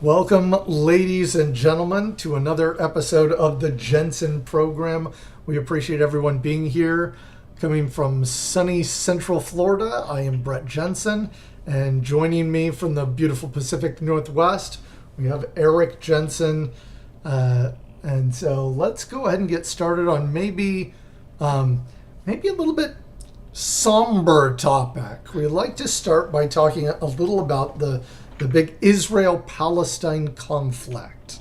Welcome, ladies and gentlemen, to another episode of the Jensen program. We appreciate everyone being here. Coming from sunny Central Florida, I am Brett Jensen, and joining me from the beautiful Pacific Northwest, we have Eric Jensen. And so let's go ahead and get started on maybe a little bit somber topic. We like to start by talking a little about the big Israel-Palestine conflict.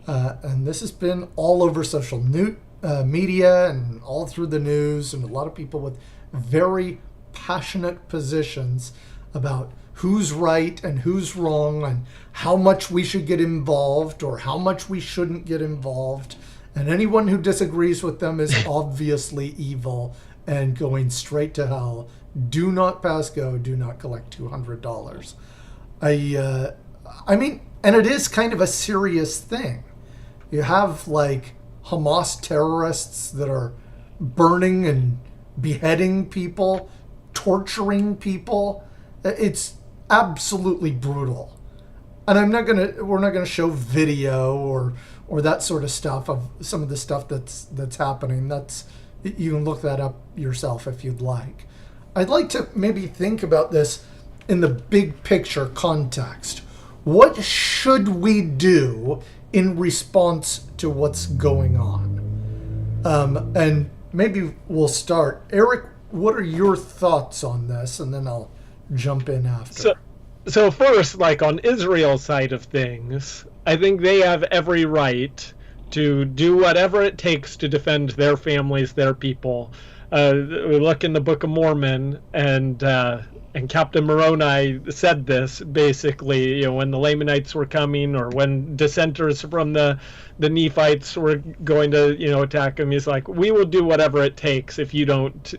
And this has been all over social media and all through the news, and a lot of people with very passionate positions about who's right and who's wrong and how much we should get involved or how much we shouldn't get involved. And anyone who disagrees with them is obviously evil and going straight to hell. Do not pass go, do not collect $200. I mean, and it is kind of a serious thing. You have like Hamas terrorists that are burning and beheading people, torturing people. It's absolutely brutal. And we're not gonna show video or that sort of stuff of some of the stuff that's happening. You can look that up yourself if you'd like. I'd like to maybe think about this in the big picture context. What should we do in response to what's going on? And maybe we'll start. Eric, what are your thoughts on this? And then I'll jump in after. So first, like on Israel's side of things, I think they have every right to do whatever it takes to defend their families, their people. We look in the Book of Mormon, and Captain Moroni said this basically, when the Lamanites were coming, or when dissenters from the Nephites were going to, attack him. He's like, we will do whatever it takes if you don't,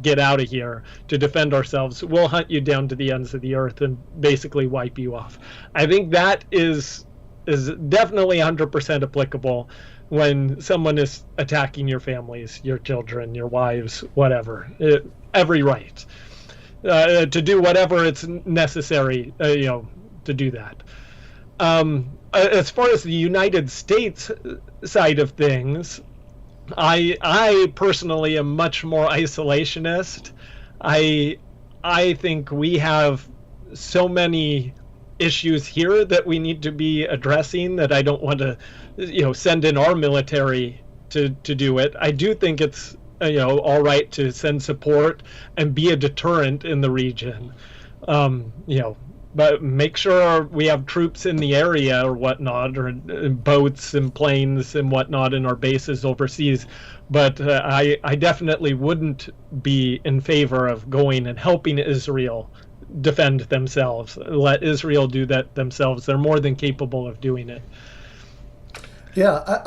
get out of here to defend ourselves. We'll hunt you down to the ends of the earth and basically wipe you off. I think that is definitely 100% applicable when someone is attacking your families, your children, your wives, whatever. Every right. To do whatever it's necessary, to do that. As far as the United States side of things, I personally am much more isolationist. I think we have so many issues here that we need to be addressing that I don't want to, send in our military to do it. I do think it's all right to send support and be a deterrent in the region. But make sure we have troops in the area or whatnot, or boats and planes and whatnot in our bases overseas. But I definitely wouldn't be in favor of going and helping Israel defend themselves. Let Israel do that themselves. They're more than capable of doing it. Yeah,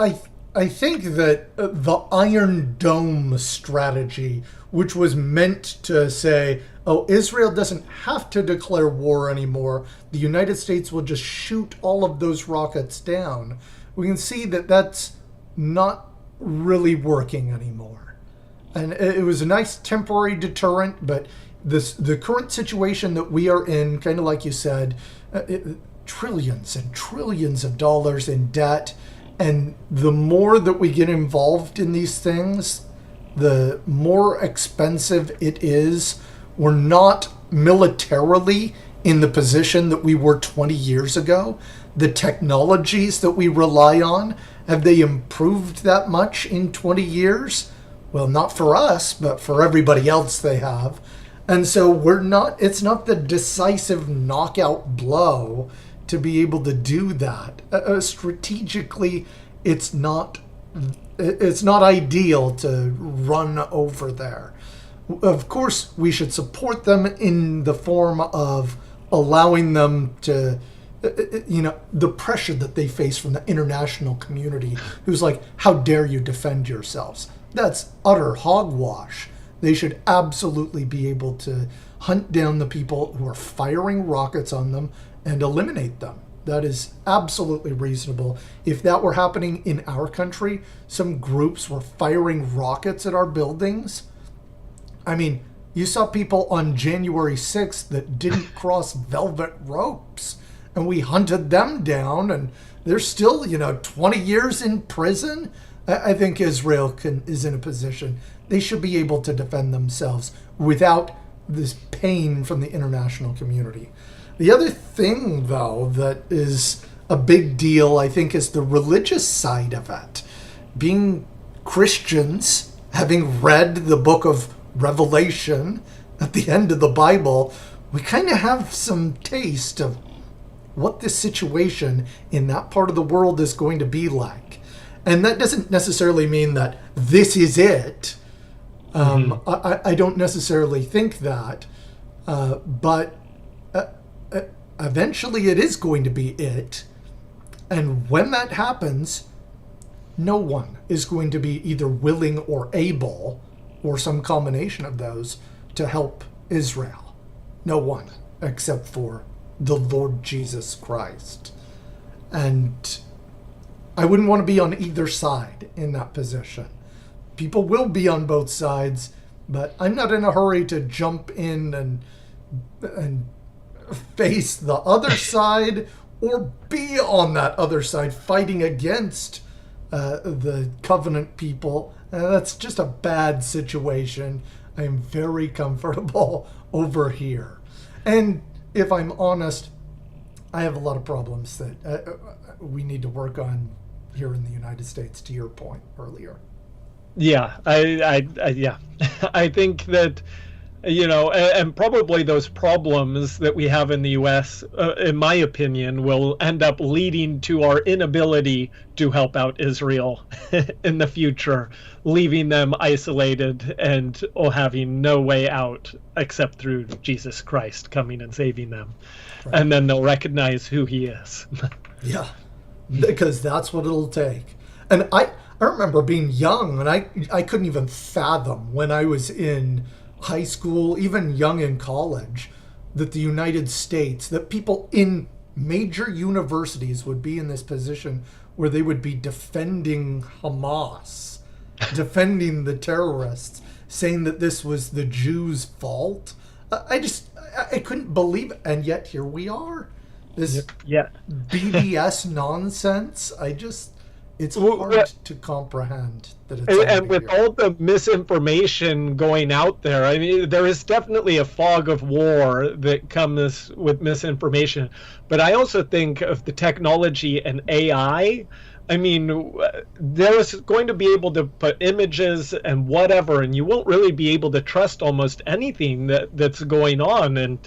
I think that the Iron Dome strategy, which was meant to say, Israel doesn't have to declare war anymore, the United States will just shoot all of those rockets down, we can see that that's not really working anymore. And it was a nice temporary deterrent, but the current situation that we are in, kind of like you said, trillions and trillions of dollars in debt. And the more that we get involved in these things, the more expensive it is. We're not militarily in the position that we were 20 years ago. The technologies that we rely on, have they improved that much in 20 years? Well, not for us, but for everybody else they have. And so it's not the decisive knockout blow to be able to do that. Strategically, it's not ideal to run over there. Of course, we should support them in the form of allowing them to, the pressure that they face from the international community, who's like, how dare you defend yourselves? That's utter hogwash. They should absolutely be able to hunt down the people who are firing rockets on them and eliminate them. That is absolutely reasonable. If that were happening in our country, some groups were firing rockets at our buildings. I mean, you saw people on January 6th that didn't cross velvet ropes. and we hunted them down, and they're still, 20 years in prison. I think Israel is in a position they should be able to defend themselves without this pain from the international community. The other thing, though, that is a big deal, I think, is the religious side of it. Being Christians, having read the book of Revelation at the end of the Bible, we kind of have some taste of what this situation in that part of the world is going to be like. And that doesn't necessarily mean that this is it. I don't necessarily think that. But eventually it is going to be it. And when that happens, no one is going to be either willing or able, or some combination of those, to help Israel. No one, except for the Lord Jesus Christ. And I wouldn't want to be on either side in that position. People will be on both sides, but I'm not in a hurry to jump in and face the other side or be on that other side fighting against the covenant people. That's just a bad situation. I'm very comfortable over here. And if I'm honest, I have a lot of problems that we need to work on here in the United States, to your point earlier. Yeah, yeah. I think that, and probably those problems that we have in the U.S., in my opinion, will end up leading to our inability to help out Israel in the future, leaving them isolated and having no way out except through Jesus Christ coming and saving them. Right. And then they'll recognize who he is. Yeah, because that's what it'll take. And I remember being young, and I couldn't even fathom when I was in high school, even young in college, that the United States, that people in major universities would be in this position where they would be defending Hamas, defending the terrorists, saying that this was the Jews' fault. I couldn't believe it. And yet here we are. This BDS nonsense. It's hard to comprehend that it's and with all the misinformation going out there, I mean, there is definitely a fog of war that comes with misinformation. But I also think of the technology and AI. I mean, there's going to be able to put images and whatever, and you won't really be able to trust almost anything that's going on. And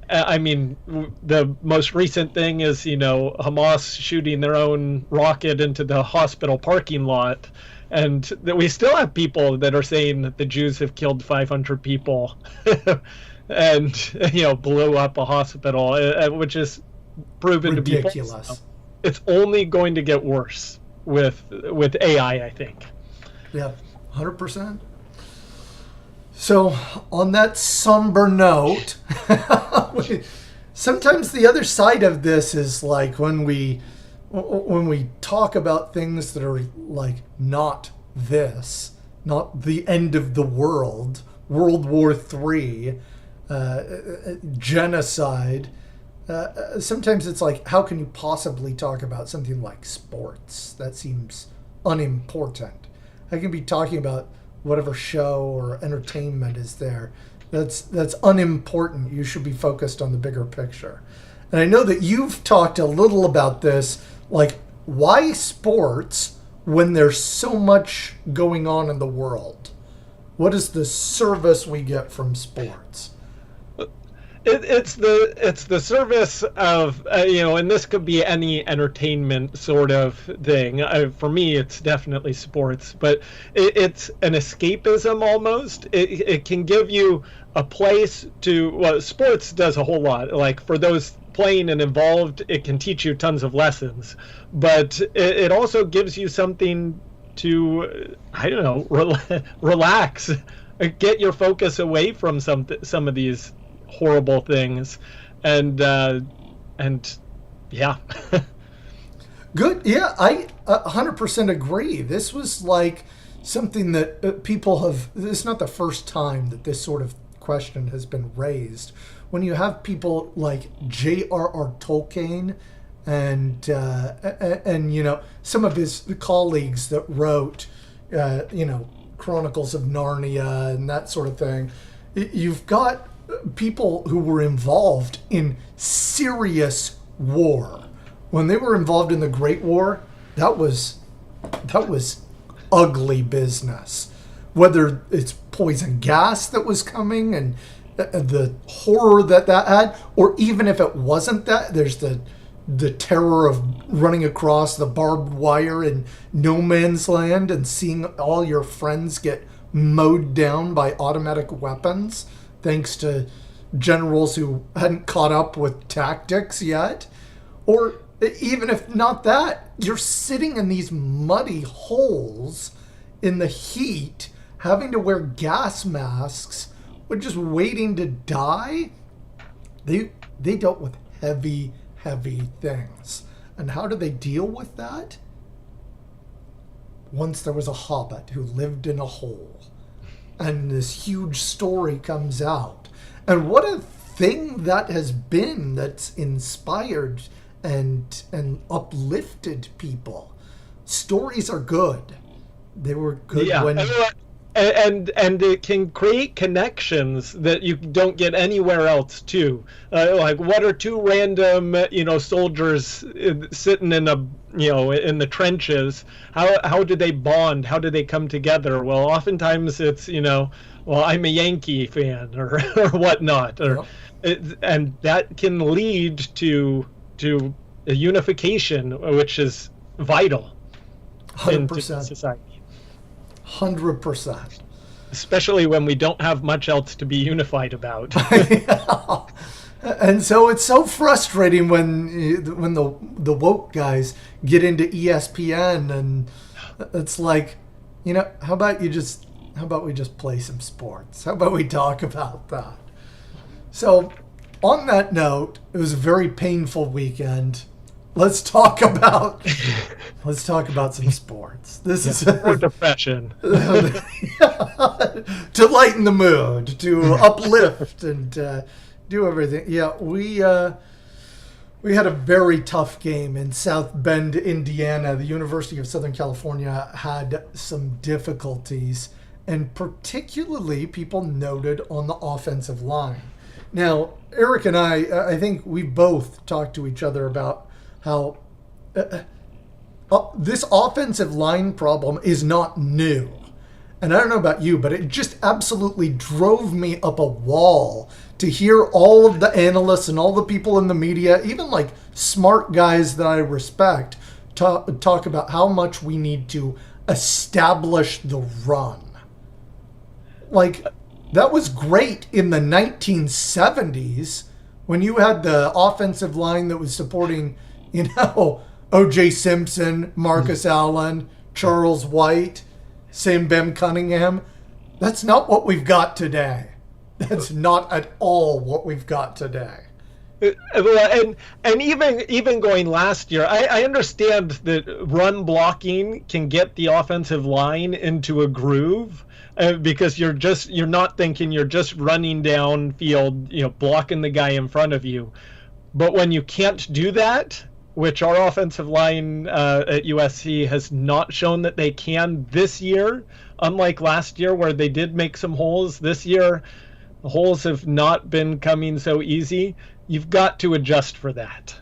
I mean, the most recent thing is, Hamas shooting their own rocket into the hospital parking lot. And that we still have people that are saying that the Jews have killed 500 people and, blew up a hospital, which is proven ridiculous. To be false. It's only going to get worse with AI, I think. Yeah, 100%. So, on that somber note, sometimes the other side of this is like when we talk about things that are like not this, not the end of the world, World War III, genocide. Sometimes it's like, how can you possibly talk about something like sports? That seems unimportant. I can be talking about whatever show or entertainment is there. That's unimportant. You should be focused on the bigger picture. And I know that you've talked a little about this, like, why sports when there's so much going on in the world? What is the service we get from sports? It's the service of and this could be any entertainment sort of thing. For me, it's definitely sports, but it's an escapism almost. It can give you a place to. Well, sports does a whole lot. Like for those playing and involved, it can teach you tons of lessons, but it also gives you something to relax, get your focus away from some of these horrible things, and yeah. Good. Yeah, I 100% agree. This was like something that people have. This is not the first time that this sort of question has been raised, when you have people like J.R.R. Tolkien and some of his colleagues that wrote Chronicles of Narnia and that sort of thing, you've got people who were involved in serious war. When they were involved in the Great War, that was ugly business. Whether it's poison gas that was coming and the horror that had, or even if it wasn't that, there's the terror of running across the barbed wire in no man's land and seeing all your friends get mowed down by automatic weapons thanks to generals who hadn't caught up with tactics yet. Or even if not that, you're sitting in these muddy holes in the heat, having to wear gas masks, or just waiting to die. They dealt with heavy things. And how do they deal with that? Once there was a hobbit who lived in a hole, and this huge story comes out. And what a thing that has been, that's inspired and uplifted people. Stories are good. They were good when... And it can create connections that you don't get anywhere else too. Like, what are two random soldiers sitting in in the trenches? How do they bond? How do they come together? Well, oftentimes it's I'm a Yankee fan or whatnot, and that can lead to a unification, which is vital 100%. in society. 100%. Especially when we don't have much else to be unified about. Yeah. And so it's so frustrating when the woke guys get into ESPN, and it's like, how about we just play some sports? How about we talk about that? So on that note, it was a very painful weekend. Let's talk about some sports. This is for depression. To lighten the mood, to uplift, and do everything. Yeah, we had a very tough game in South Bend, Indiana. The University of Southern California had some difficulties, and particularly people noted on the offensive line. Now, Eric and I think we both talked to each other about how this offensive line problem is not new. And I don't know about you, but it just absolutely drove me up a wall to hear all of the analysts and all the people in the media, even like smart guys that I respect, talk about how much we need to establish the run. Like, that was great in the 1970s when you had the offensive line that was supporting O.J. Simpson, Marcus Allen, Charles White, Sam Ben Cunningham. That's not what we've got today. That's not at all what we've got today. And even going last year, I understand that run blocking can get the offensive line into a groove, because you're not thinking you're just running downfield, blocking the guy in front of you. But when you can't do that, which our offensive line at USC has not shown that they can this year, unlike last year where they did make some holes. This year, the holes have not been coming so easy. You've got to adjust for that.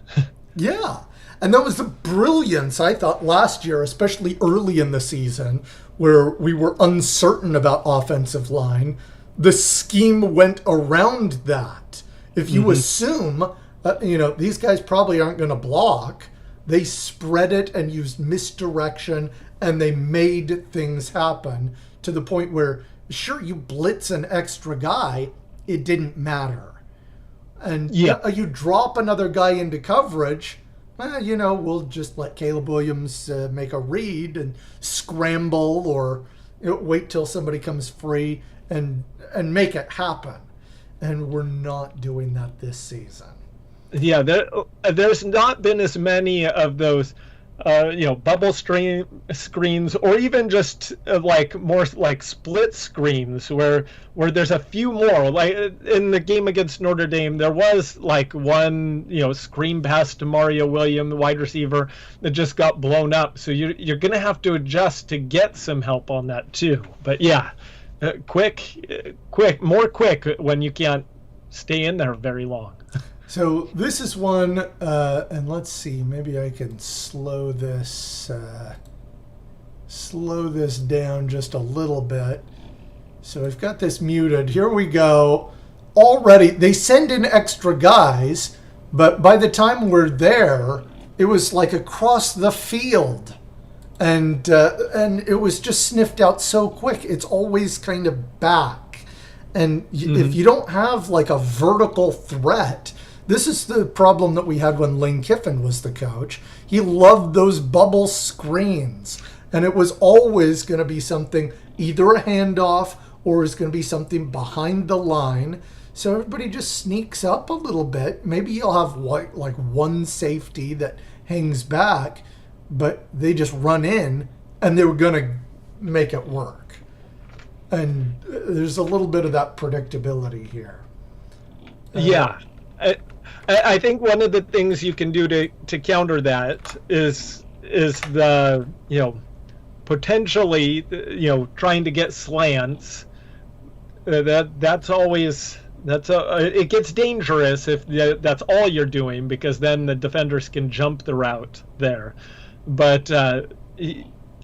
Yeah. And that was the brilliance, I thought, last year, especially early in the season, where we were uncertain about offensive line. The scheme went around that. If you assume... these guys probably aren't going to block. They spread it and used misdirection, and they made things happen to the point where, sure, you blitz an extra guy, it didn't matter. And you drop another guy into coverage, we'll just let Caleb Williams make a read and scramble, or wait till somebody comes free and make it happen. And we're not doing that this season. Yeah, there's not been as many of those bubble screens, or even just like more like split screens where there's a few more. Like in the game against Notre Dame, there was like one screen pass to Mario Williams, the wide receiver, that just got blown up. So you're gonna have to adjust to get some help on that too. But yeah, more quick when you can't stay in there very long. So this is one, and let's see, maybe I can slow this down just a little bit. So I've got this muted. Here we go. Already, they send in extra guys, but by the time we're there, it was like across the field. And it was just sniffed out so quick. It's always kind of back. And if you don't have like a vertical threat, this is the problem that we had when Lane Kiffin was the coach. He loved those bubble screens. And it was always going to be something, either a handoff or it's going to be something behind the line. So everybody just sneaks up a little bit. Maybe you'll have like one safety that hangs back, but they just run in and they were going to make it work. And there's a little bit of that predictability here. Yeah. I think one of the things you can do to counter that is the potentially trying to get slants. It gets dangerous if that's all you're doing, because then the defenders can jump the route there. But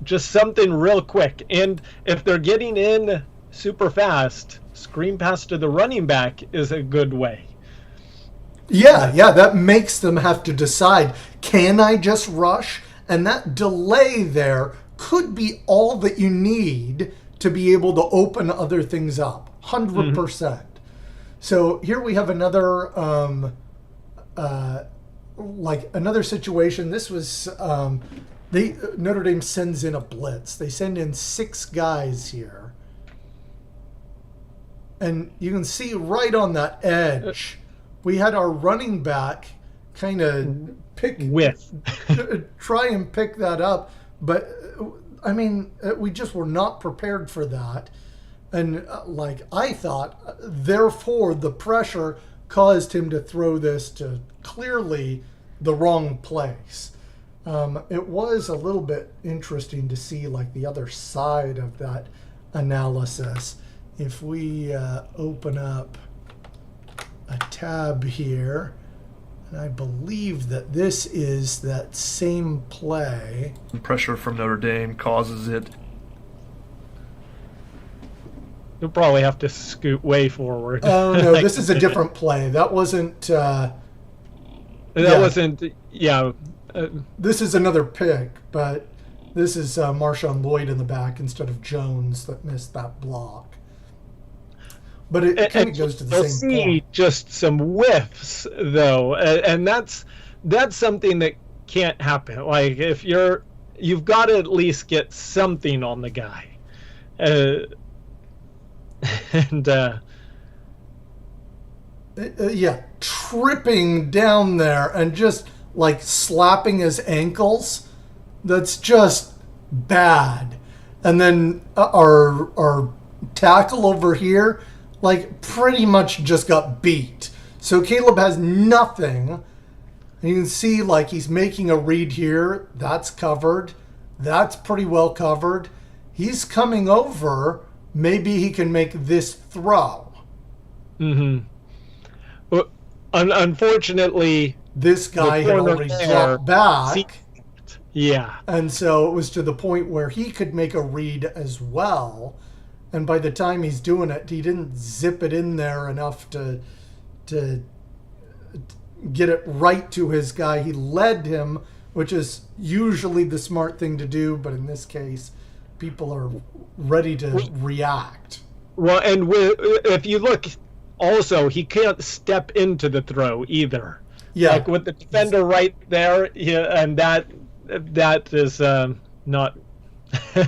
just something real quick, and if they're getting in super fast, screen pass to the running back is a good way. Yeah, that makes them have to decide, can I just rush? And that delay there could be all that you need to be able to open other things up. 100%. So here we have another another situation. This was Notre Dame sends in a blitz. They send in 6 guys here. And you can see right on that edge, we had our running back kind of try and pick that up. But, I mean, we just were not prepared for that. And, I thought, therefore, the pressure caused him to throw this to clearly the wrong place. It was a little bit interesting to see, the other side of that analysis. If we open up a tab here, and I believe that this is that same play. Pressure from Notre Dame causes it. You'll probably have to scoot way forward. Oh no, this is a different play. That wasn't. Wasn't. This is another pick, but this is Marshawn Lloyd in the back instead of Jones that missed that block. But it kind of goes to the same point. See just some whiffs though, and that's something that can't happen. Like if you've got to at least get something on the guy, tripping down there and just slapping his ankles. That's just bad. And then our tackle over here, pretty much just got beat. So Caleb has nothing. And you can see, he's making a read here. That's covered. That's pretty well covered. He's coming over. Maybe he can make this throw. Mm-hmm. Well, unfortunately, this guy had already dropped back. Yeah. And so it was to the point where he could make a read as well. And by the time he's doing it, he didn't zip it in there enough to get it right to his guy. He led him, which is usually the smart thing to do, but in this case, people are ready to react. Well, and if you look, also, he can't step into the throw either. Yeah. With the defender right there, and that is not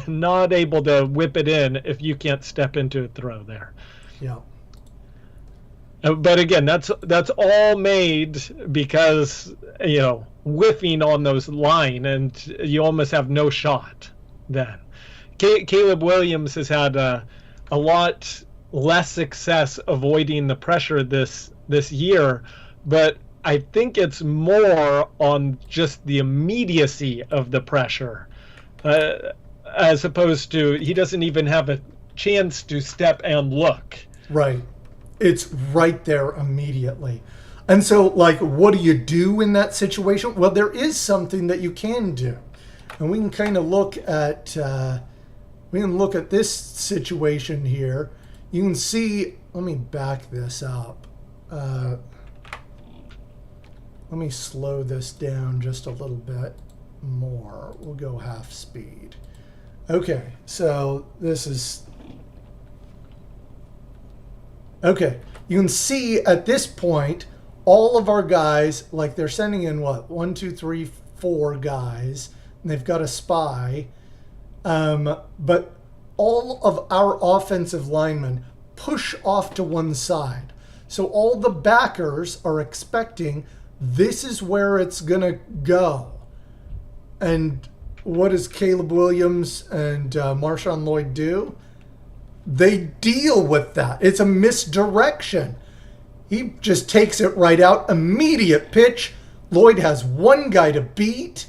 not able to whip it in if you can't step into a throw there. Yeah. But again, that's all made because whiffing on those line, and you almost have no shot then. Caleb Williams has had a lot less success avoiding the pressure this year, but I think it's more on just the immediacy of the pressure, as opposed to he doesn't even have a chance to step and look. Right. It's right there immediately. And so, like, what do you do in that situation? Well, there is something that you can do. And we can kind of look at this situation here. You can see, let me back this up. Let me slow this down just a little bit more. We'll go half speed. Okay, so this is... Okay, you can see at this point, all of our guys, like they're sending in what? 1, 2, 3, 4 guys, and they've got a spy. But all of our offensive linemen push off to one side. So all the backers are expecting this is where it's going to go. And what does Caleb Williams and Marshawn Lloyd do? They deal with that. It's a misdirection. He just takes it right out. Immediate pitch. Lloyd has one guy to beat.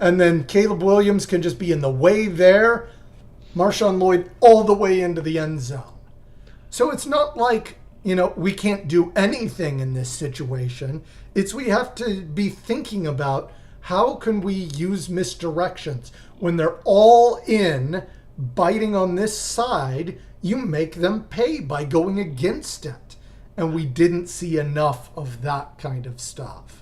And then Caleb Williams can just be in the way there. Marshawn Lloyd all the way into the end zone. So it's not like, we can't do anything in this situation. It's we have to be thinking about how can we use misdirections. When they're all in, biting on this side, you make them pay by going against it. And we didn't see enough of that kind of stuff.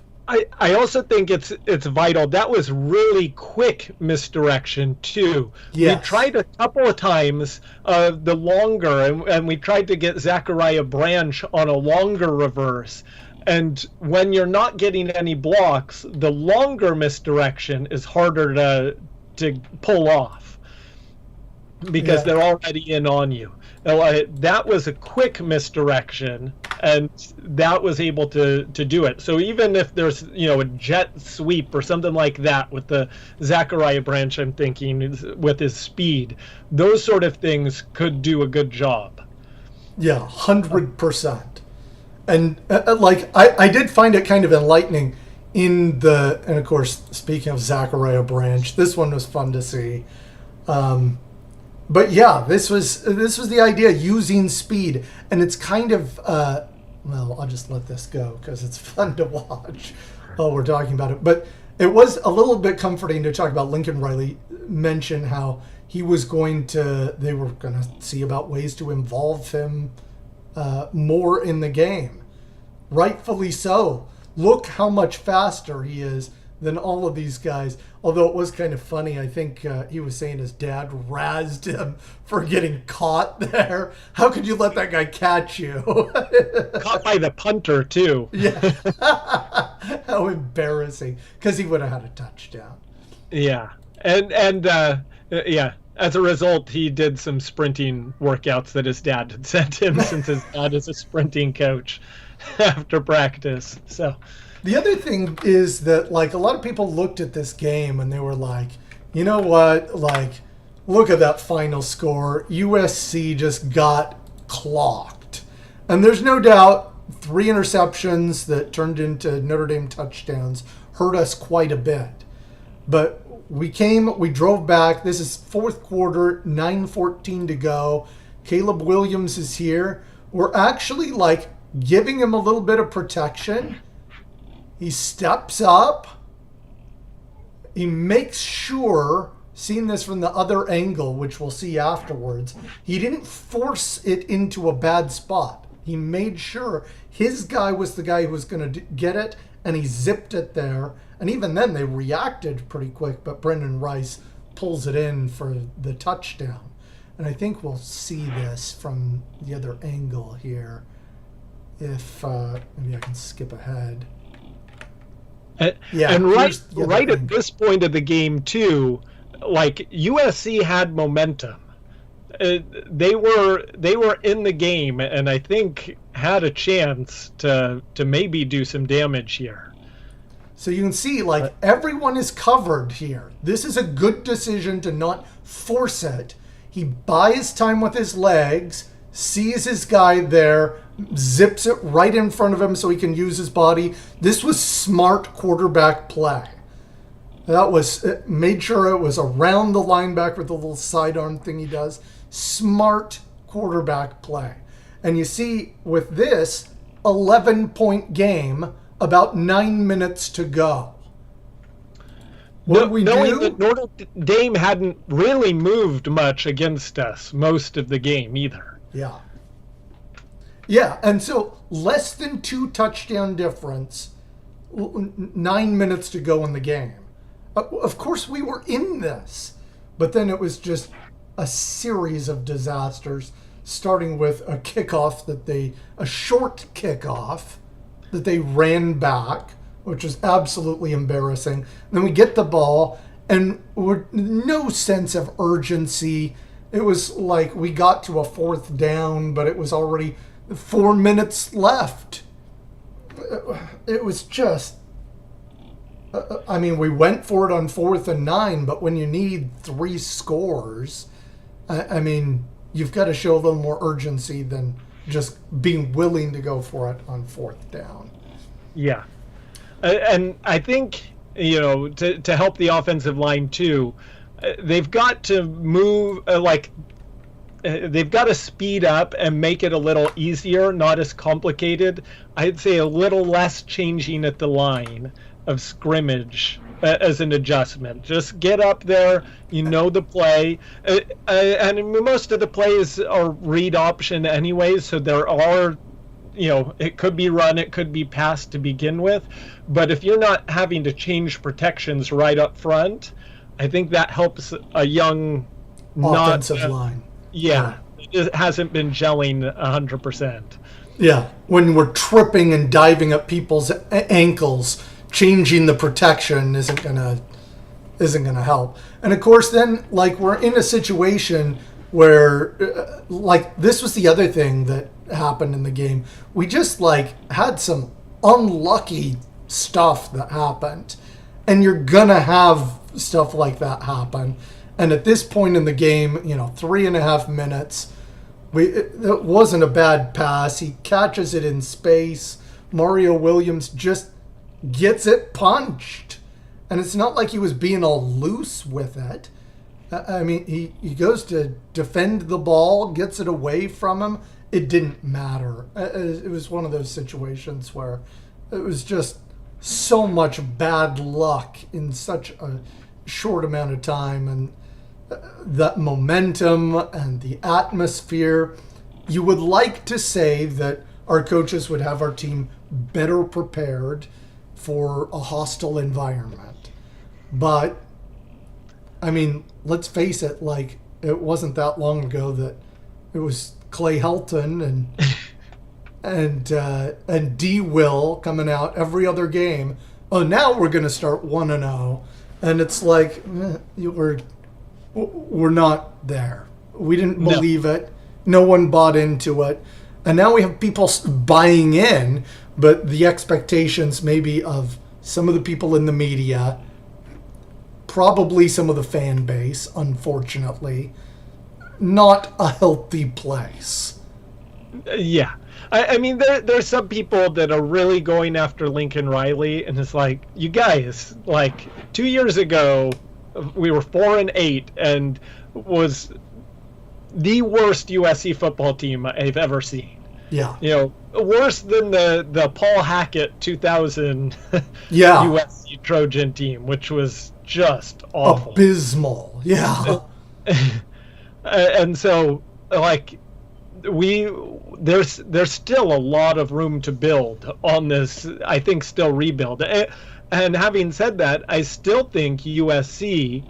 I also think it's vital. That was really quick misdirection too. Yes. We tried a couple of times the longer, and we tried to get Zachariah Branch on a longer reverse. And when you're not getting any blocks, the longer misdirection is harder to pull off because they're already in on you. That was a quick misdirection, and that was able to do it. So even if there's a jet sweep or something like that with the Zachariah Branch, I'm thinking with his speed, those sort of things could do a good job. Yeah, 100%. And I did find it kind of enlightening and of course, speaking of Zachariah Branch, this one was fun to see. But yeah, this was the idea, using speed, and it's kind of I'll just let this go because it's fun to watch while we're talking about it. But it was a little bit comforting to talk about Lincoln Riley mention how they were going to see about ways to involve him more in the game. Rightfully so. Look how much faster he is than all of these guys. Although it was kind of funny, I think he was saying his dad razzed him for getting caught there. How could you let that guy catch you? Caught by the punter, too. Yeah. How embarrassing. Because he would have had a touchdown. Yeah. And as a result, he did some sprinting workouts that his dad had sent him since his dad is a sprinting coach after practice. So the other thing is that, like, a lot of people looked at this game and they were like, you know what? Like, look at that final score. USC just got clocked. And there's no doubt 3 interceptions that turned into Notre Dame touchdowns hurt us quite a bit. But we drove back. This is fourth quarter, 9:14 to go. Caleb Williams is here. We're actually, like, giving him a little bit of protection. He steps up. He makes sure, seeing this from the other angle, which we'll see afterwards, he didn't force it into a bad spot. He made sure his guy was the guy who was going to get it, and he zipped it there. And even then, they reacted pretty quick, but Brendan Rice pulls it in for the touchdown. And I think we'll see this from the other angle here. If maybe I can skip ahead. And right at this point of the game too, like, USC had momentum, they were in the game, and I think had a chance to maybe do some damage here. So you can see, like, everyone is covered here. This is a good decision to not force it. He buys time with his legs, sees his guy there, zips it right in front of him so he can use his body. This was smart quarterback play. That was, made sure it was around the linebacker with the little sidearm thing he does. Smart quarterback play. And you see, with this 11-point game, about 9 minutes to go. What do we knowing do? that Notre Dame hadn't really moved much against us most of the game either. Yeah. Yeah, and so less than 2 touchdown difference, 9 minutes to go in the game. Of course, we were in this, but then it was just a series of disasters, starting with a short kickoff that they ran back, which was absolutely embarrassing. Then we get the ball, and no sense of urgency. It was like we got to a 4th down, but it was already 4 minutes left. It was just... I mean, we went for it on 4th and 9, but when you need 3 scores, I mean, you've got to show a little more urgency than just being willing to go for it on 4th down. Yeah. And I think, to help the offensive line too, they've got to move, they've got to speed up and make it a little easier, not as complicated. I'd say a little less changing at the line of scrimmage as an adjustment. Just get up there, the play. And most of the plays are read option anyways, so there are, it could be run, it could be pass to begin with. But if you're not having to change protections right up front, I think that helps a young offensive line. Yeah, it hasn't been gelling 100%. Yeah, when we're tripping and diving at people's ankles, changing the protection isn't gonna help. And of course, then we're in a situation where this was the other thing that happened in the game. We just had some unlucky stuff that happened, and you're gonna have stuff like that happen. And at this point in the game, 3.5 minutes, it wasn't a bad pass. He catches it in space. Mario Williams just gets it punched. And it's not like he was being all loose with it. I mean, he goes to defend the ball, gets it away from him. It didn't matter. It was one of those situations where it was just so much bad luck in such a short amount of time. And that momentum and the atmosphere, you would like to say that our coaches would have our team better prepared for a hostile environment. But, I mean, let's face it, it wasn't that long ago that it was Clay Helton and D. Will coming out every other game. Oh, now we're going to start 1-0. And it's we're not there. We didn't believe it. No one bought into it. And now we have people buying in, but the expectations maybe of some of the people in the media, probably some of the fan base, unfortunately, not a healthy place. Yeah. I mean, there's some people that are really going after Lincoln Riley, and it's you guys, 2 years ago, we were 4-8 and was the worst USC football team I've ever seen. Yeah. Worse than the Paul Hackett 2000 yeah. USC Trojan team, which was just awful. Abysmal. Yeah. And so, there's still a lot of room to build on this, I think, still rebuild. And having said that, I still think USC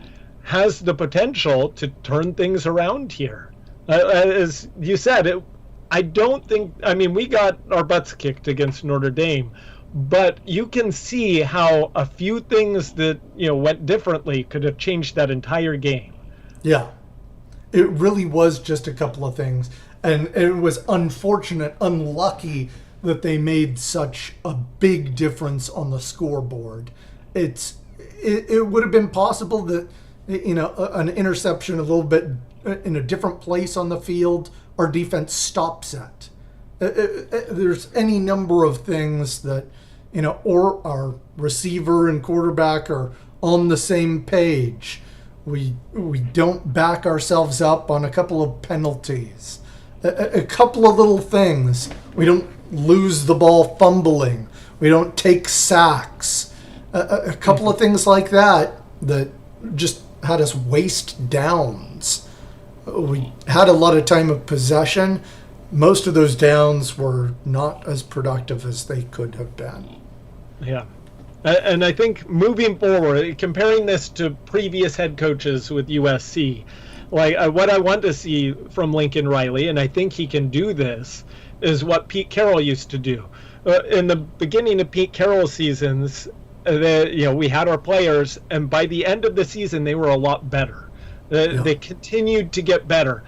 has the potential to turn things around here. As you said, I don't think, we got our butts kicked against Notre Dame, but you can see how a few things that, went differently could have changed that entire game. Yeah. It really was just a couple of things. And it was unlucky that they made such a big difference on the scoreboard. It would have been possible that, an interception a little bit in a different place on the field, our defense stops at. There's any number of things that, or our receiver and quarterback are on the same page. We don't back ourselves up on a couple of penalties. A couple of little things. We don't lose the ball fumbling. We don't take sacks. A couple of things like that just had us waste downs. We had a lot of time of possession. Most of those downs were not as productive as they could have been. Yeah. And I think moving forward, comparing this to previous head coaches with USC, what I want to see from Lincoln Riley, and I think he can do this, is what Pete Carroll used to do. In the beginning of Pete Carroll's seasons, we had our players, and by the end of the season, they were a lot better. They continued to get better.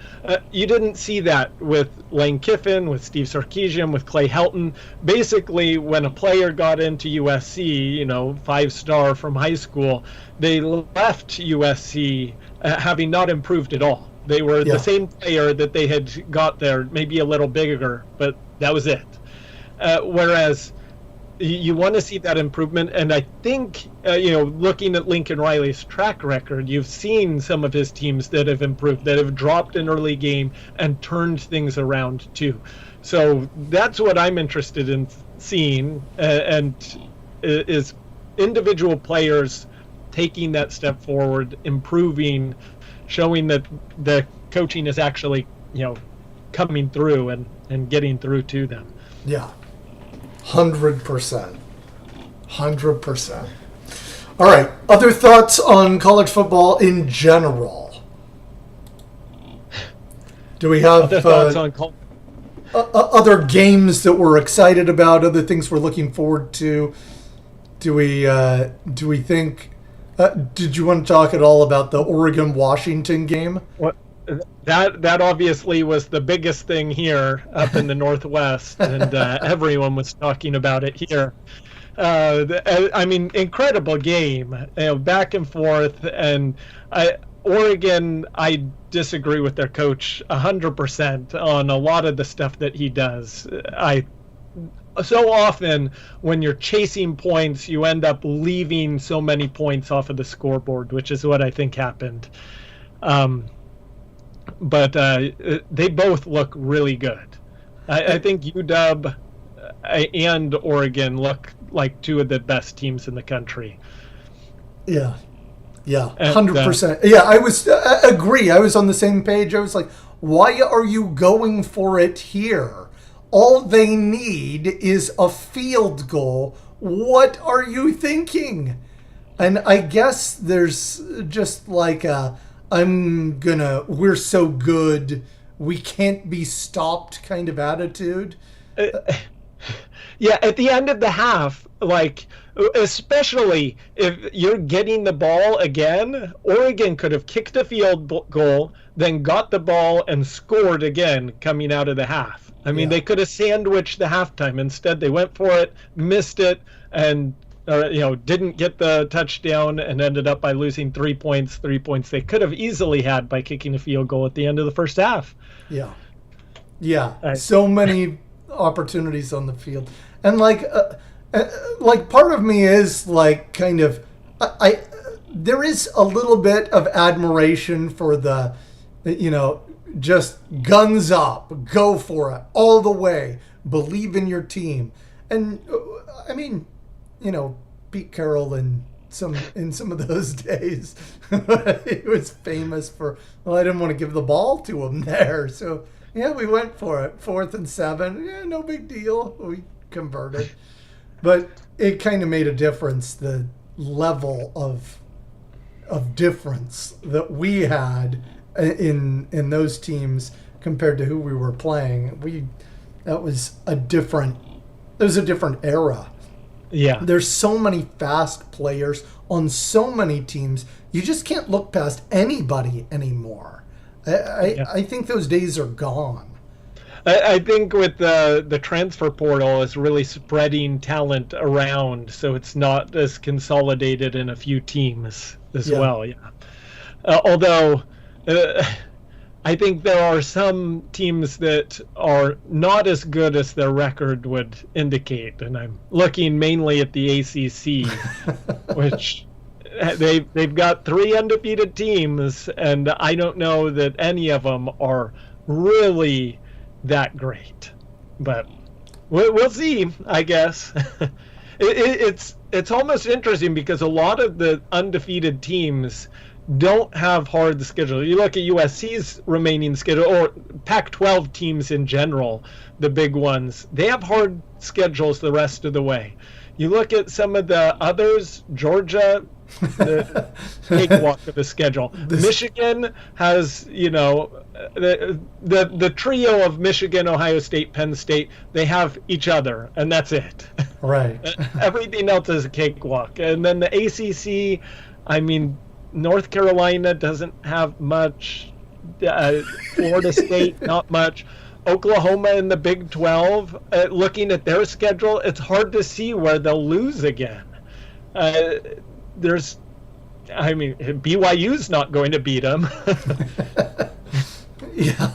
You didn't see that with Lane Kiffin, with Steve Sarkisian, with Clay Helton. Basically, when a player got into USC, 5-star from high school, they left USC having not improved at all. They were the same player that they had got there, maybe a little bigger, but that was it. Whereas you want to see that improvement, and I think, looking at Lincoln Riley's track record, you've seen some of his teams that have improved, that have dropped an early game and turned things around too. So that's what I'm interested in seeing, and is individual players taking that step forward, improving, showing that the coaching is actually, coming through and getting through to them. Yeah. 100%. 100%. All right. Other thoughts on college football in general? Do we have other thoughts on other games that we're excited about? Other things we're looking forward to? Do we think? Did you want to talk at all about the Oregon-Washington game? What? That obviously was the biggest thing here up in the Northwest, and everyone was talking about it here. Incredible game, back and forth. And Oregon, I disagree with their coach 100% on a lot of the stuff that he does. So often when you're chasing points, you end up leaving so many points off of the scoreboard, which is what I think happened. But they both look really good. I think UW and Oregon look like two of the best teams in the country. Yeah, 100%. I agree. I was on the same page. I was like, why are you going for it here? All they need is a field goal. What are you thinking? And I guess there's just like we're so good, we can't be stopped kind of attitude. Yeah, at the end of the half, especially if you're getting the ball again, Oregon could have kicked a field goal, then got the ball and scored again coming out of the half. They could have sandwiched the halftime. Instead, they went for it, missed it, and didn't get the touchdown and ended up by losing 3 points they could have easily had by kicking a field goal at the end of the first half. So many opportunities on the field, and part of me is there is a little bit of admiration for the just guns up, go for it all the way, believe in your team. And Pete Carroll in some of those days, he was famous for, I didn't want to give the ball to him there. So, we went for it. 4th and 7. Yeah, no big deal. We converted. But it kind of made a difference, the level of difference that we had in those teams compared to who we were playing. That was a different era. Yeah. There's so many fast players on so many teams. You just can't look past anybody anymore. I think those days are gone. I think with the transfer portal is really spreading talent around, so it's not as consolidated in a few teams as well. Yeah. Although I think there are some teams that are not as good as their record would indicate, and I'm looking mainly at the ACC, which they've got 3 undefeated teams, and I don't know that any of them are really that great, but we'll see, I guess. It's almost interesting because a lot of the undefeated teams don't have hard schedule. You look at USC's remaining schedule, or Pac-12 teams in general, the big ones, they have hard schedules the rest of the way. You look at some of the others, Georgia, the cakewalk of the schedule. Michigan has, the trio of Michigan, Ohio State, Penn State, they have each other, and that's it. Right. Everything else is a cakewalk. And then the ACC, I mean, North Carolina doesn't have much. Florida State, not much. Oklahoma in the Big 12, looking at their schedule, it's hard to see where they'll lose again. BYU's not going to beat them. Yeah.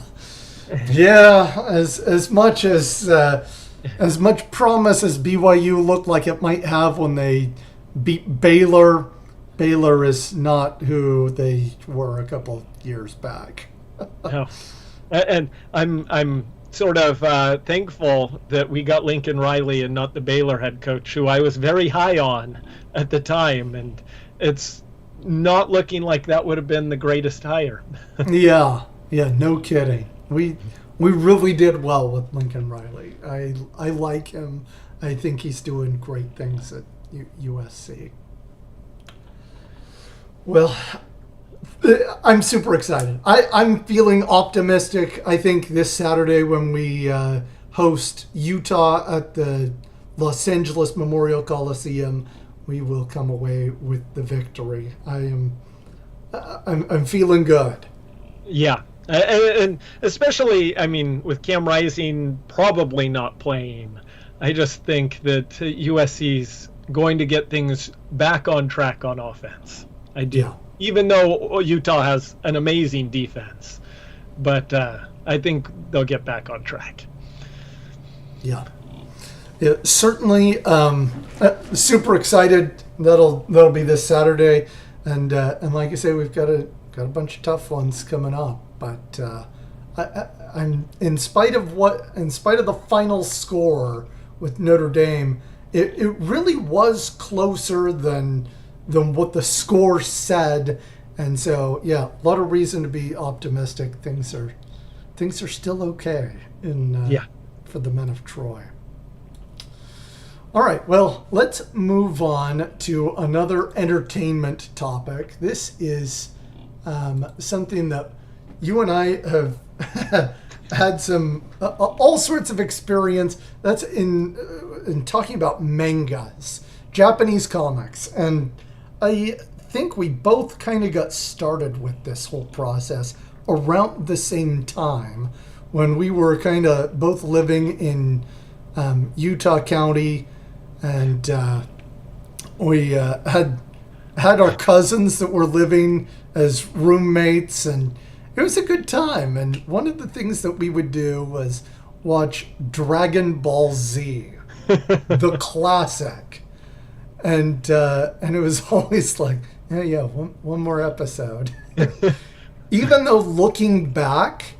As much promise as BYU looked like it might have when they beat Baylor, Baylor is not who they were a couple years back. No. And I'm sort of thankful that we got Lincoln Riley and not the Baylor head coach, who I was very high on at the time, and it's not looking like that would have been the greatest hire. Yeah, no kidding. We really did well with Lincoln Riley. I like him. I think he's doing great things at USC. Well, I'm super excited. I'm feeling optimistic. I think this Saturday when we host Utah at the Los Angeles Memorial Coliseum, we will come away with the victory. I'm feeling good. Yeah. And especially, I mean, with Cam Rising probably not playing, I just think that USC's going to get things back on track on offense. I do. Yeah. Even though Utah has an amazing defense. But I think they'll get back on track. Yeah, certainly. Super excited. That'll be this Saturday. And like I say, we've got a bunch of tough ones coming up. But I'm in spite of the final score with Notre Dame, it really was closer than what the score said, and so a lot of reason to be optimistic. Things are still okay for the men of Troy. All right, well, let's move on to another entertainment topic. This is something that you and I have had some all sorts of experience. That's in talking about mangas, Japanese comics, and I think we both kind of got started with this whole process around the same time when we were kind of both living in Utah County, and we had our cousins that were living as roommates, and it was a good time. And one of the things that we would do was watch Dragon Ball Z, the classic. And it was always like, one more episode. Even though looking back,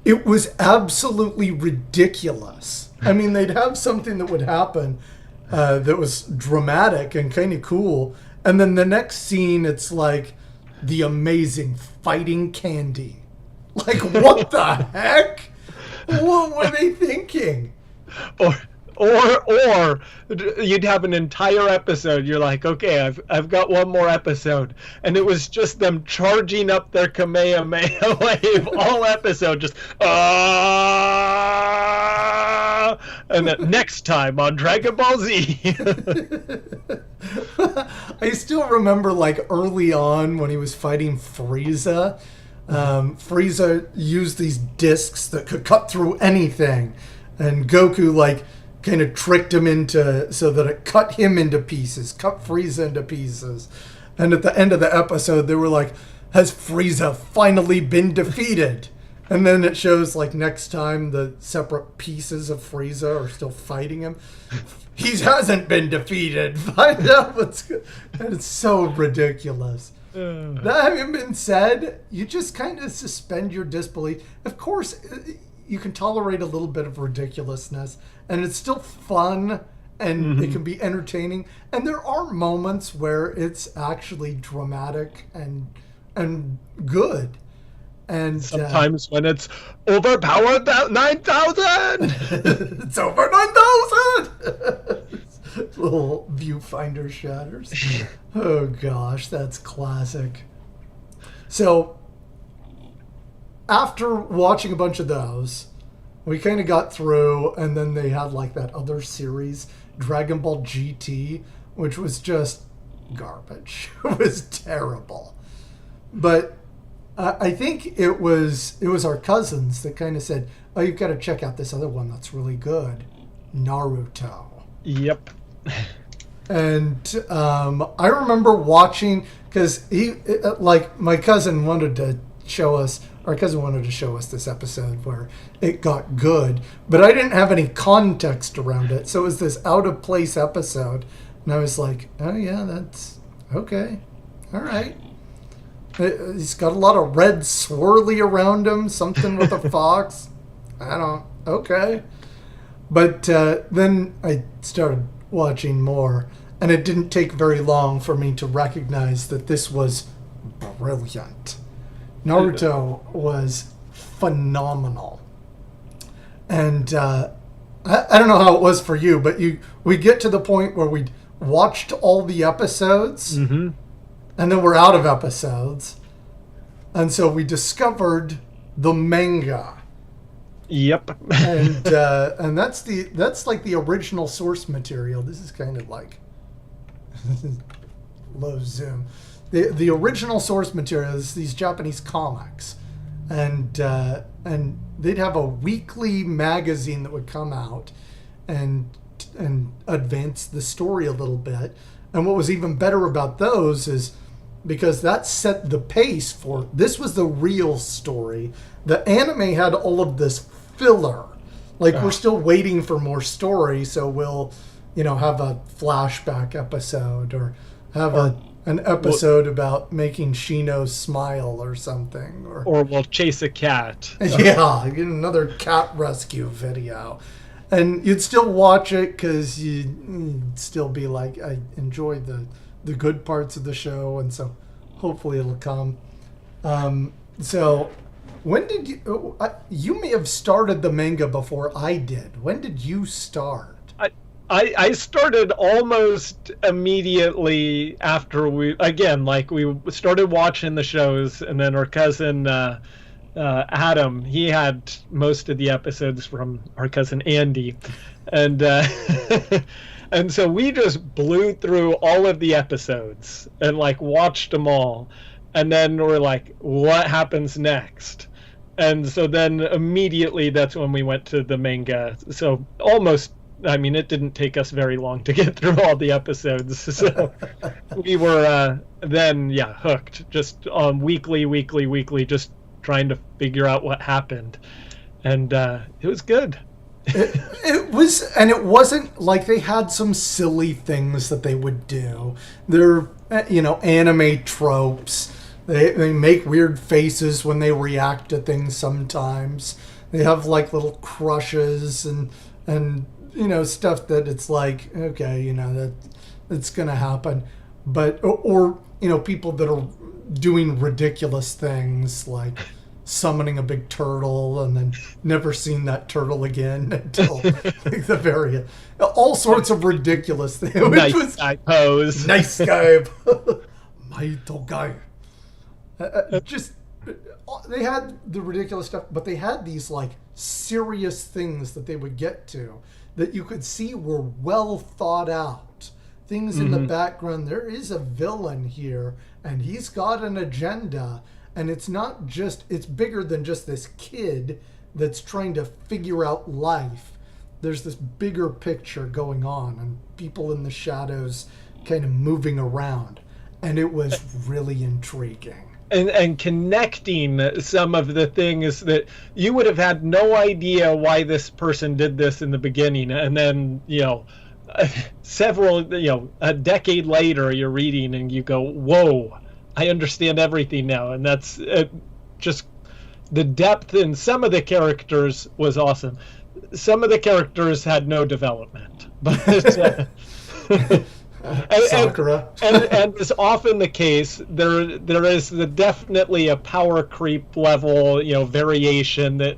it was absolutely ridiculous. I mean, they'd have something that would happen that was dramatic and kind of cool. And then the next scene, it's like the amazing fighting candy. Like, what the heck? What were they thinking? Or you'd have an entire episode. You're like, okay, I've got one more episode, and it was just them charging up their Kamehameha wave all episode, just and then next time on Dragon Ball Z. I still remember, like, early on when he was fighting Frieza, Frieza used these discs that could cut through anything, and Goku like kind of tricked him into so that it cut him into pieces, cut Frieza into pieces. And at the end of the episode, they were like, "Has Frieza finally been defeated?" And then it shows like next time the separate pieces of Frieza are still fighting him. He hasn't been defeated. Find out what's good. And it's so ridiculous. That having been said, you just kind of suspend your disbelief. Of course, you can tolerate a little bit of ridiculousness, and it's still fun, and it can be entertaining. And there are moments where it's actually dramatic and good. And sometimes when it's overpowered 9,000! It's over 9,000! Little viewfinder shatters. Oh gosh, that's classic. So, after watching a bunch of those, we kind of got through, and then they had like that other series, Dragon Ball GT, which was just garbage. It was terrible. But I think it was our cousins that kind of said, "Oh, you've got to check out this other one that's really good, Naruto." Yep. And I remember watching, because my cousin wanted to show us, our cousin wanted to show us this episode where it got good, but I didn't have any context around it, so it was this out of place episode, and I was like, "Oh yeah, that's okay, all right." He's got a lot of red swirly around him, something with a fox. Okay. But then I started watching more, and it didn't take very long for me to recognize that this was brilliant. Naruto was phenomenal. And I don't know how it was for you, but we get to the point where we watched all the episodes, and then we're out of episodes. And so we discovered the manga. Yep. And that's like the original source material. This is kind of like low zoom. The original source material is these Japanese comics, and they'd have a weekly magazine that would come out and advance the story a little bit. And what was even better about those is, because that set the pace for, this was the real story. The anime had all of this filler. Like, we're still waiting for more story, so we'll, have a flashback episode, or have an episode about making Shino smile or something. Or we'll chase a cat. Yeah, get another cat rescue video. And you'd still watch it because you'd still be like, I enjoy the good parts of the show, and so hopefully it'll come. So when did you may have started the manga before I did. When did you start? I started almost immediately after we started watching the shows, and then our cousin Adam, he had most of the episodes from our cousin Andy, and and so we just blew through all of the episodes and watched them all, and then we're like, what happens next? And so then immediately that's when we went to the manga. So it didn't take us very long to get through all the episodes. So we were then hooked, just on weekly, just trying to figure out what happened, and it was good. It was, and it wasn't like they had some silly things that they would do. They're anime tropes. They make weird faces when they react to things. Sometimes they have little crushes and stuff that it's like, okay, that's gonna happen, but or people that are doing ridiculous things like summoning a big turtle and then never seen that turtle again until the very end. All sorts of ridiculous things. Nice guy pose. Nice guy. Maito guy. Just they had the ridiculous stuff, but they had these serious things that they would get to that you could see were well thought out. Things in the background. There is a villain here, and he's got an agenda. And it's bigger than just this kid that's trying to figure out life. There's this bigger picture going on and people in the shadows kind of moving around. And it was really intriguing. And connecting some of the things that you would have had no idea why this person did this in the beginning. And then, a decade later, you're reading and you go, whoa, I understand everything now. And that's just the depth in some of the characters was awesome. Some of the characters had no development, but Sakura. and is often the case. There is definitely a power creep level, variation that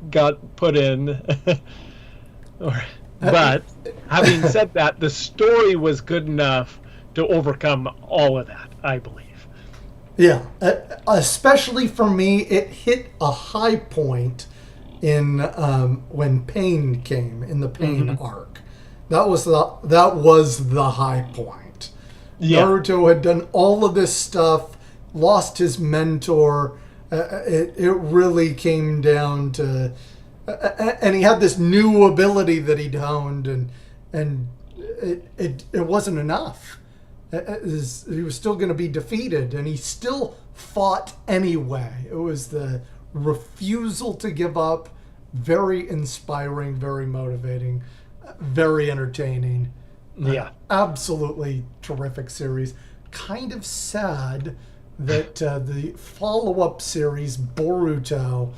got put in. But having said that, the story was good enough to overcome all of that, I believe. Yeah, especially for me, it hit a high point in when Pain came in the Pain arc. That was the high point. Yeah. Naruto had done all of this stuff, lost his mentor. It really came down to, and he had this new ability that he'd honed, and it wasn't enough. He was still going to be defeated, and he still fought anyway. It was the refusal to give up. Very inspiring, very motivating, very entertaining. Yeah. Absolutely terrific series. Kind of sad that the follow-up series, Boruto,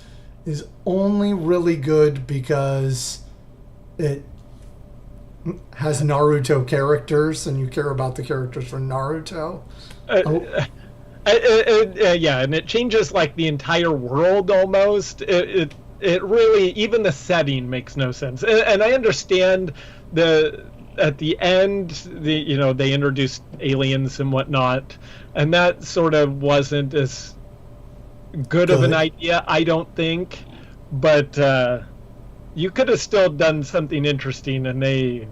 is only really good because it has Naruto characters, and you care about the characters from Naruto. Yeah, and it changes like the entire world almost. It really, even the setting makes no sense. And I understand at the end, they introduced aliens and whatnot, and that sort of wasn't as good of an idea, I don't think. But you could have still done something interesting, and they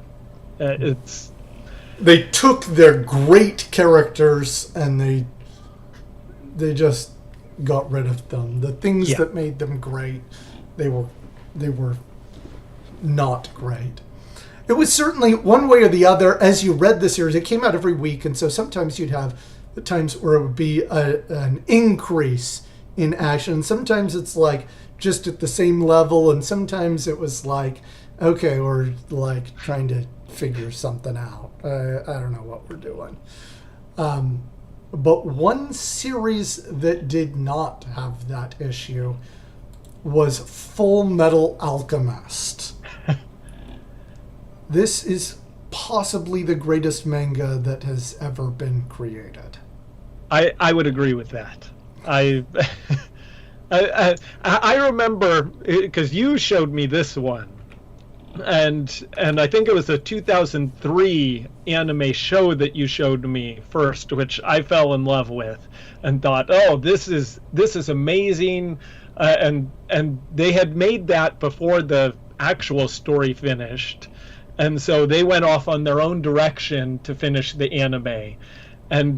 took their great characters and they just got rid of them. The things that made them great, they were not great. It was certainly one way or the other. As you read the series, it came out every week, and so sometimes you'd have the times where it would be an increase in action. Sometimes it's like just at the same level, and sometimes it was like, okay, we're like trying to figure something out. I don't know what we're doing. But one series that did not have that issue was Full Metal Alchemist. This is possibly the greatest manga that has ever been created. I would agree with that. I remember, because you showed me this one, and I think it was a 2003 anime show that you showed me first, which I fell in love with and thought, oh, this is amazing. And they had made that before the actual story finished, and so they went off on their own direction to finish the anime, and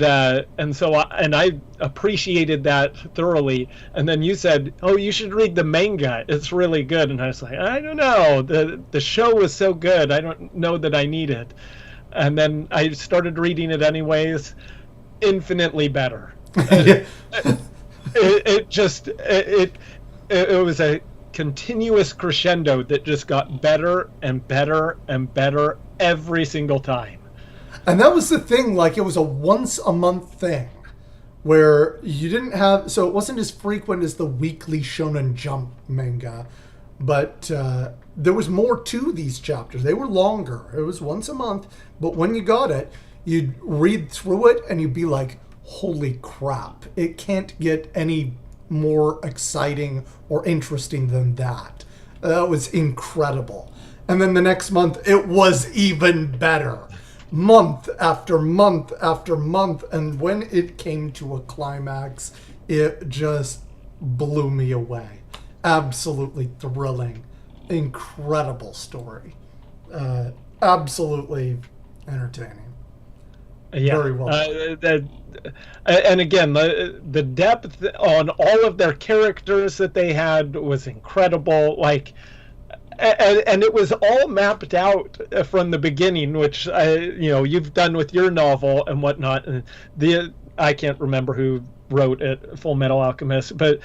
so I appreciated that thoroughly. And then you said, oh, you should read the manga, it's really good. And I was like, I don't know, the show was so good, I don't know that I need it. And then I started reading it anyways. Infinitely better. It was a continuous crescendo that just got better and better and better every single time. And that was the thing, like it was a once a month thing where you didn't have, so it wasn't as frequent as the weekly Shonen Jump manga, but there was more to these chapters. They were longer. It was once a month, but when you got it, you'd read through it and you'd be like, holy crap, it can't get any more exciting or interesting than that. That was incredible. And then the next month, it was even better. Month after month after month. And when it came to a climax, it just blew me away. Absolutely thrilling. Incredible story. Absolutely entertaining. Yeah. Very well. And again, the depth on all of their characters that they had was incredible. Like, and it was all mapped out from the beginning, which you've done with your novel and whatnot. And I can't remember who wrote it, Full Metal Alchemist, but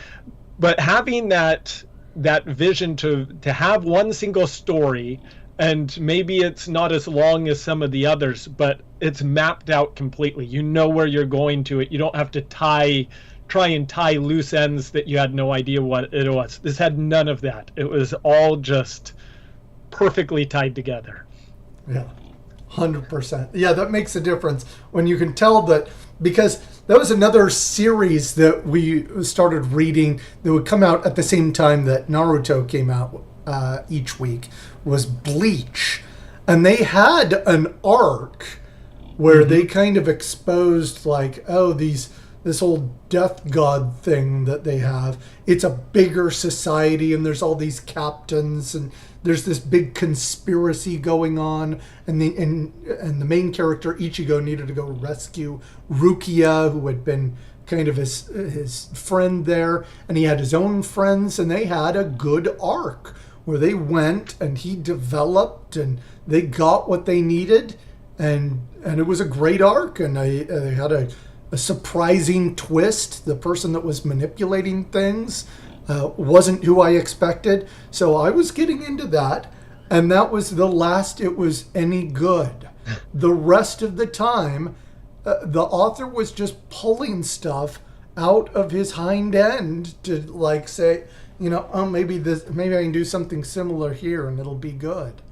having that vision to have one single story, and maybe it's not as long as some of the others, but it's mapped out completely. You know where you're going to it. You don't have to try and tie loose ends that you had no idea what it was. This had none of that. It was all just perfectly tied together. Yeah, 100%. Yeah, that makes a difference when you can tell that, because that was another series that we started reading that would come out at the same time that Naruto came out each week, was Bleach. And they had an arc where they kind of exposed, like, oh, this whole death god thing that they have. It's a bigger society, and there's all these captains, and there's this big conspiracy going on, and the main character Ichigo needed to go rescue Rukia, who had been kind of his friend there, and he had his own friends, and they had a good arc where they went and he developed and they got what they needed, and it was a great arc, and they had a surprising twist. The person that was manipulating things wasn't who I expected. So I was getting into that, and that was the last it was any good. The rest of the time, the author was just pulling stuff out of his hind end to, like, say, oh, maybe I can do something similar here and it'll be good.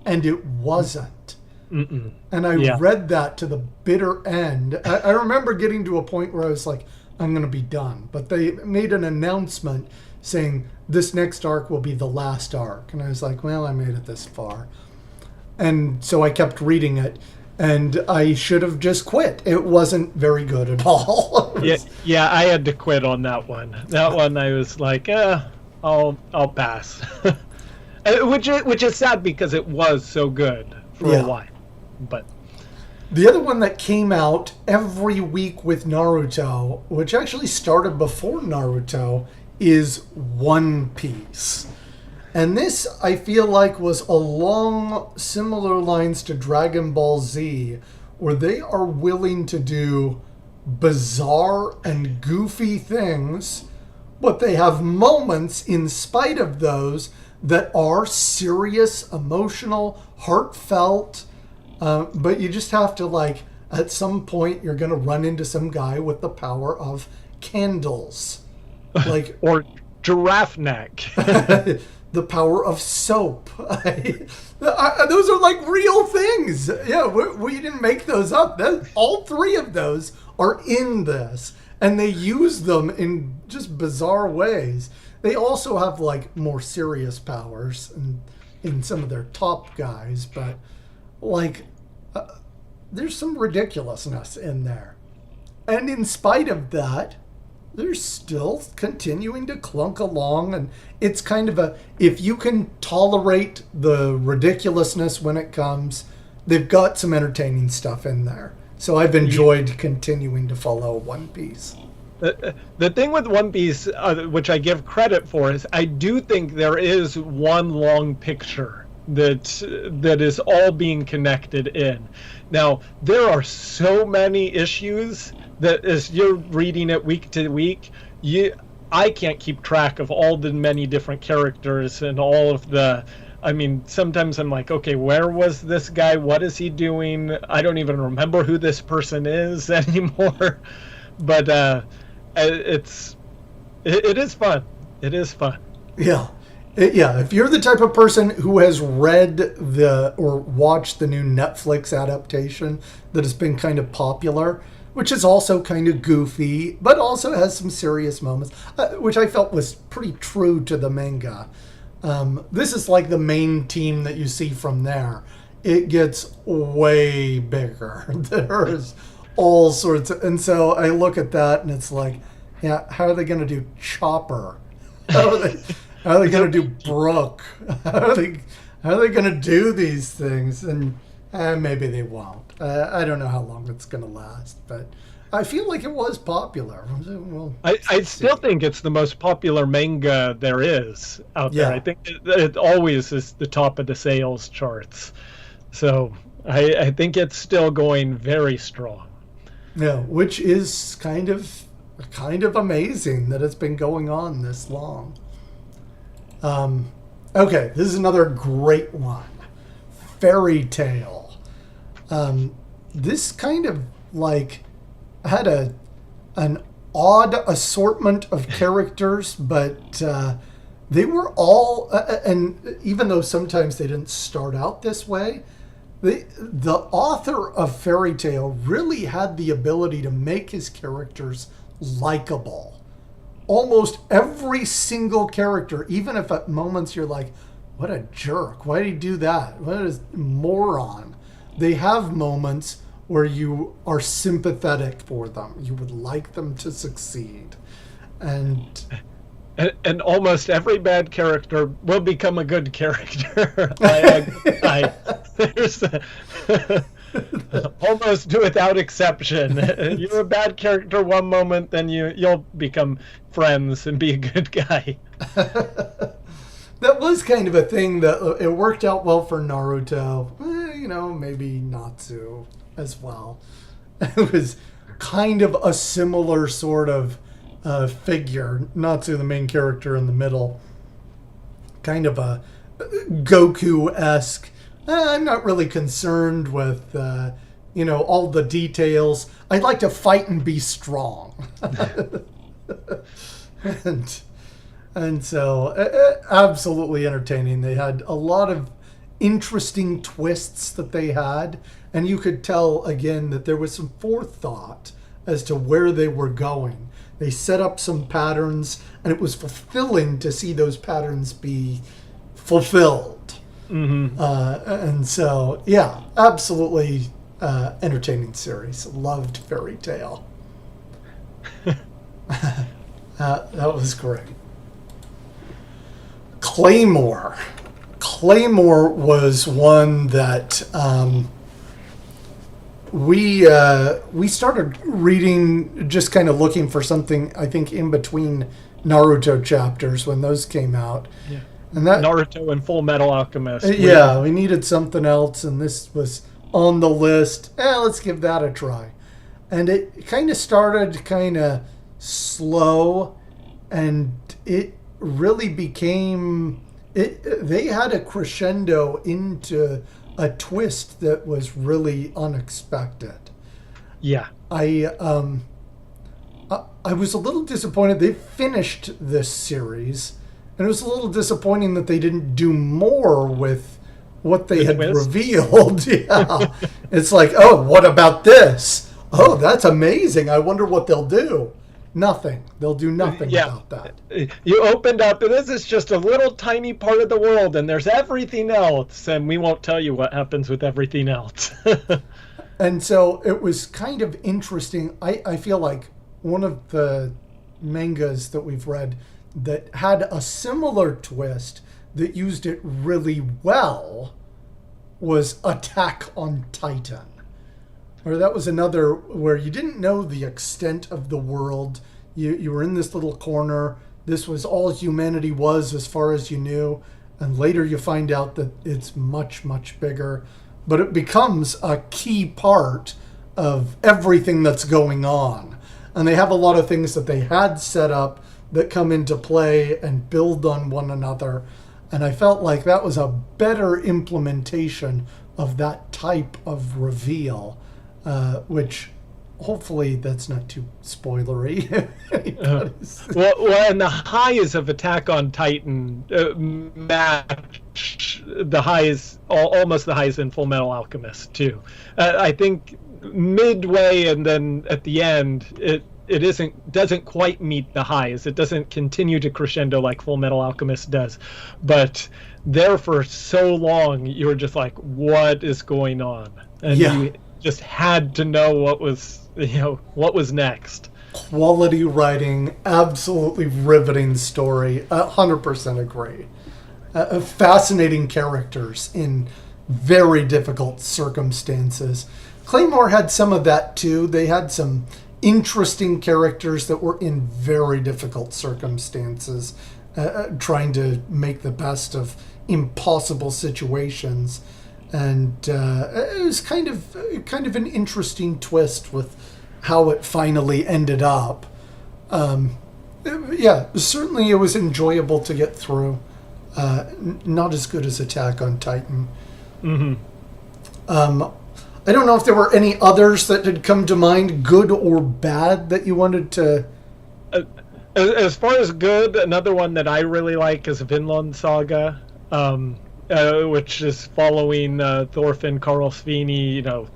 And it wasn't. Mm-mm. And I read that to the bitter end. I remember getting to a point where I was like, I'm going to be done. But they made an announcement saying this next arc will be the last arc. And I was like, well, I made it this far. And so I kept reading it. And I should have just quit. It wasn't very good at all. Yeah, I had to quit on that one. That one I was like, I'll pass. Which is sad because it was so good for a while. But the other one that came out every week with Naruto, which actually started before Naruto, is One Piece. And this, I feel like, was along similar lines to Dragon Ball Z, where they are willing to do bizarre and goofy things, but they have moments in spite of those that are serious, emotional, heartfelt. But you just have to, like, at some point, you're going to run into some guy with the power of candles. Like, or giraffe neck. The power of soap. Those are, like, real things. Yeah, we didn't make those up. All three of those are in this. And they use them in just bizarre ways. They also have, like, more serious powers in some of their top guys. But, like, there's some ridiculousness in there. And in spite of that, they're still continuing to clunk along. And it's kind of if you can tolerate the ridiculousness when it comes, they've got some entertaining stuff in there. So I've enjoyed continuing to follow One Piece. The thing with One Piece, which I give credit for, is I do think there is one long picture that is all being connected in. Now, there are so many issues that as you're reading it week to week, I can't keep track of all the many different characters and all of the... I mean, sometimes I'm like, okay, where was this guy? What is he doing? I don't even remember who this person is anymore. But it is fun. It is fun. Yeah. If you're the type of person who has read or watched the new Netflix adaptation that has been kind of popular, which is also kind of goofy, but also has some serious moments, which I felt was pretty true to the manga. This is like the main team that you see from there. It gets way bigger. There's all sorts of... And so I look at that and it's like, yeah, how are they going to do Chopper? How are they going to do Brooke? How are they going to do these things? And Maybe they won't. I don't know how long it's going to last, but I feel like it was popular. Well, I still think it's the most popular manga there is out there. Yeah. I think it always is the top of the sales charts. So I think it's still going very strong. Yeah, which is kind of amazing that it's been going on this long. Okay, this is another great one. Fairy Tale. This kind of like had an odd assortment of characters, but they were all, and even though sometimes they didn't start out this way, the author of Fairy Tale really had the ability to make his characters likable. Almost every single character, even if at moments you're like, what a jerk, why did he do that? What a moron. They have moments where you are sympathetic for them. You would like them to succeed. And almost every bad character will become a good character. There's almost without exception. You're a bad character one moment, then you'll become friends and be a good guy. That was kind of a thing that it worked out well for Naruto. Maybe Natsu as well. It was kind of a similar sort of figure. Natsu, the main character in the middle, kind of a Goku-esque. I'm not really concerned with, all the details. I'd like to fight and be strong. And so, absolutely entertaining. They had a lot of interesting twists that they had. And you could tell, again, that there was some forethought as to where they were going. They set up some patterns, and it was fulfilling to see those patterns be fulfilled. Mm-hmm. And so, yeah, absolutely entertaining series. Loved Fairy Tale. That was great. Claymore. Claymore was one that we started reading, just kind of looking for something, I think, in between Naruto chapters when those came out. Yeah. And that Naruto and Full Metal Alchemist. Yeah, we needed something else, and this was on the list. Let's give that a try. And it kind of started kind of slow, and it really became... They had a crescendo into a twist that was really unexpected. Yeah. I was a little disappointed. They finished this series, and it was a little disappointing that they didn't do more with what they had revealed. Yeah. It's like, oh, what about this? Oh, that's amazing. I wonder what they'll do. Nothing. They'll do nothing about that. You opened up, and this is just a little tiny part of the world, and there's everything else, and we won't tell you what happens with everything else. And so it was kind of interesting. I feel like one of the mangas that we've read that had a similar twist that used it really well was Attack on Titan. Or that was another where you didn't know the extent of the world. You were in this little corner. This was all humanity was as far as you knew. And later you find out that it's much, much bigger. But it becomes a key part of everything that's going on. And they have a lot of things that they had set up that come into play and build on one another. And I felt like that was a better implementation of that type of reveal. Which hopefully that's not too spoilery. Well, and the highs of Attack on Titan match the highs, almost the highs in Full Metal Alchemist too. I think midway and then at the end, it doesn't quite meet the highs. It doesn't continue to crescendo like Full Metal Alchemist does, but there for so long you were just like, what is going on? And you just had to know what was next. Quality writing, absolutely riveting story, 100% agree. Fascinating characters in very difficult circumstances. Claymore had some of that too. They had some interesting characters that were in very difficult circumstances, trying to make the best of impossible situations. And it was kind of an interesting twist with how it finally ended up. Certainly it was enjoyable to get through. Not as good as Attack on Titan. Mm-hmm. I don't know if there were any others that had come to mind, good or bad, that you wanted to... As far as good, another one that I really like is Vinland Saga, which is following Thorfinn Karlsvini,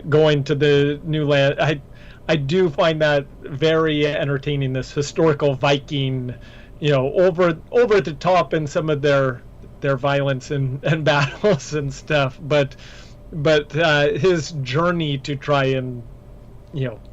going to the new land. I do find that very entertaining, this historical Viking, over the top in some of their violence and battles and stuff, but his journey to try and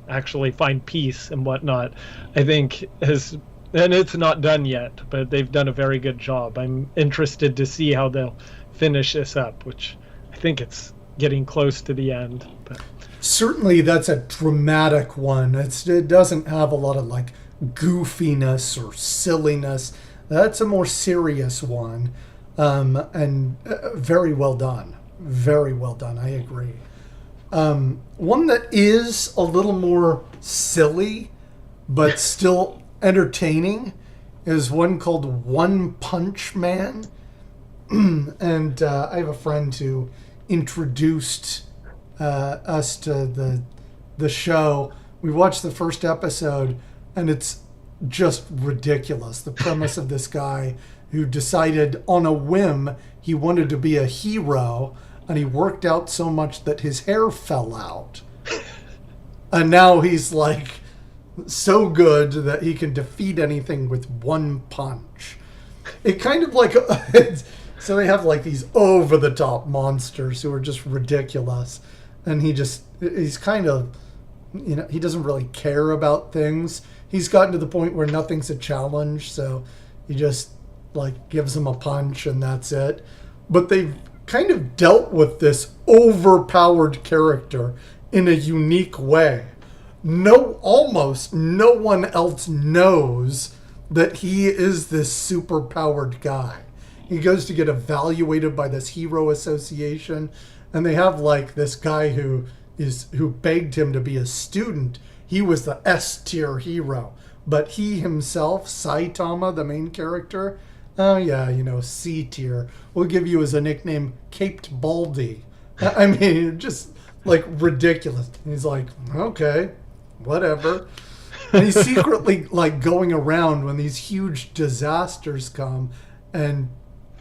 actually find peace and whatnot, I think has, and it's not done yet, but they've done a very good job. I'm interested to see how they'll finish this up, which I think it's getting close to the end. But certainly that's a dramatic one. It doesn't have a lot of like goofiness or silliness. That's a more serious one, and very well done. Very well done. I agree. One that is a little more silly, but still entertaining, is one called One Punch Man. And I have a friend who introduced us to the show. We watched the first episode, and it's just ridiculous. The premise of this guy who decided on a whim he wanted to be a hero, and he worked out so much that his hair fell out. And now he's like so good that he can defeat anything with one punch. It kind of like... So they have like these over-the-top monsters who are just ridiculous. And he's kind of, he doesn't really care about things. He's gotten to the point where nothing's a challenge, so he just like gives them a punch and that's it. But they've kind of dealt with this overpowered character in a unique way. Almost no one else knows that he is this superpowered guy. He goes to get evaluated by this hero association, and they have like this guy who begged him to be a student. He was the S-tier hero, but he himself, Saitama, the main character, C tier. We'll give you as a nickname, Caped Baldy. I mean, just like ridiculous. He's like, okay, whatever. And he's secretly like going around when these huge disasters come, and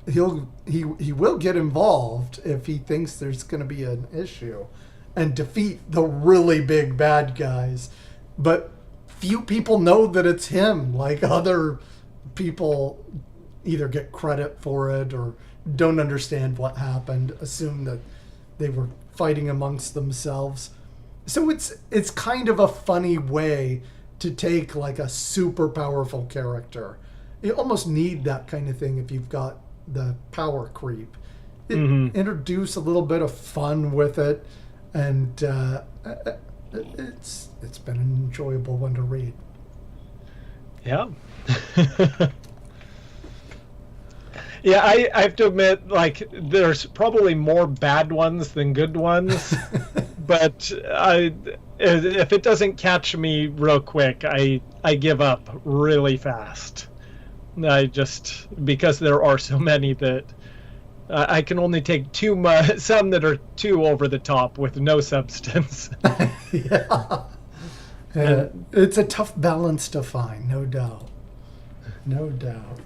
he will get involved if he thinks there's going to be an issue, and defeat the really big bad guys. But few people know that it's him. Like, other people either get credit for it or don't understand what happened, assume that they were fighting amongst themselves. So it's kind of a funny way to take like a super powerful character. You almost need that kind of thing if you've got the power creep. Introduce a little bit of fun with it, and it's been an enjoyable one to read. Yeah. Yeah, I have to admit, like, there's probably more bad ones than good ones, but if it doesn't catch me real quick, I give up really fast. Because there are so many that I can only take too much, some that are too over the top with no substance. Yeah. It's a tough balance to find, no doubt. No doubt.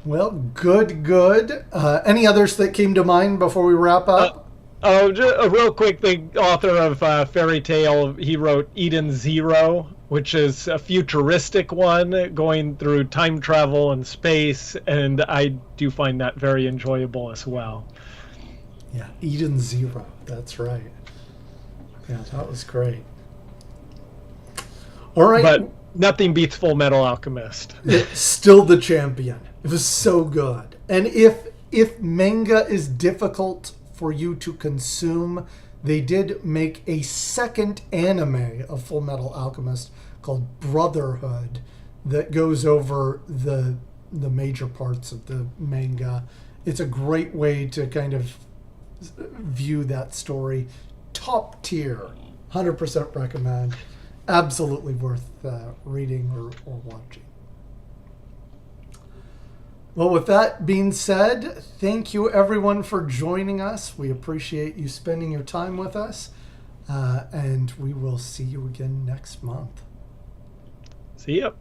Well, good. Any others that came to mind before we wrap up? Just a real quick thing. Author of Fairy Tale, he wrote Eden Zero, which is a futuristic one going through time travel and space, and I do find that very enjoyable as well. Yeah, Eden Zero. That's right. Yeah, that was great. All right. But nothing beats Full Metal Alchemist. It's still the champion. It was so good. And if if manga is difficult for you to consume, they did make a second anime of Full Metal Alchemist called Brotherhood that goes over the major parts of the manga. It's a great way to kind of view that story. Top tier, 100% recommend. Absolutely worth reading or watching. Well, with that being said, thank you everyone for joining us. We appreciate you spending your time with us. And we will see you again next month. See ya.